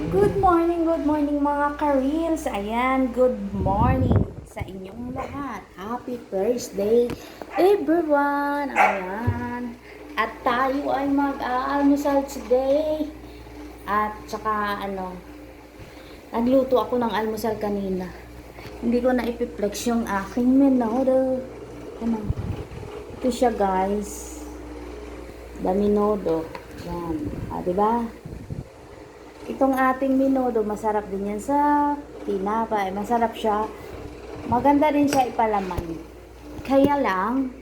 Good morning mga ka-reels. Ayan, good morning sa inyong lahat. Happy Thursday, everyone. Ayan. At tayo ay mag-aalmusal today. At saka nagluto ako ng almusal kanina. Hindi ko na ipiplex yung aking menodo. Ito siya guys. The menodo. Yan. Diba? Itong ating minodo, masarap din yan sa tinapay. Masarap siya. Maganda din siya ipalaman. Kaya lang,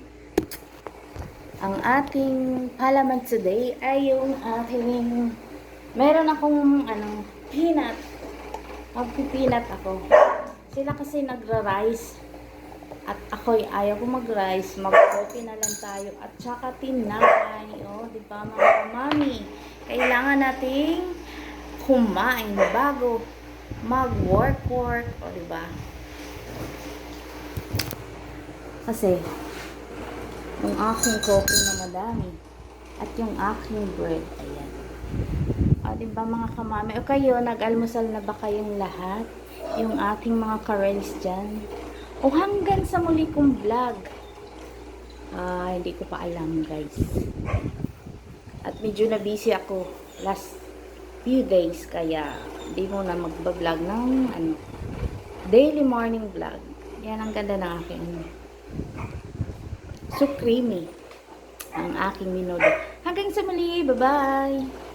ang ating palaman today ay yung ating, meron akong, peanut. Magpipinat ako. Sila kasi nagra-rice. At ako'y ayaw ko mag-rice. Mag-coffee na lang tayo. At saka tinapay. O, diba mga kamami? Kailangan nating kumain bago mag-work. O, diba? Kasi, yung aking coffee na madami at yung aking bread, ayan. O, diba mga kamami? O kayo, nag-almusal na ba kayong lahat? Yung ating mga karels dyan? O hanggang sa muli kong vlog? Hindi ko pa alam guys. At medyo na busy ako last few days, kaya hindi ko na magbablog ng daily morning vlog. Yan ang ganda ng aking so creamy ang aking minodo. Hanggang sa muli, bye bye.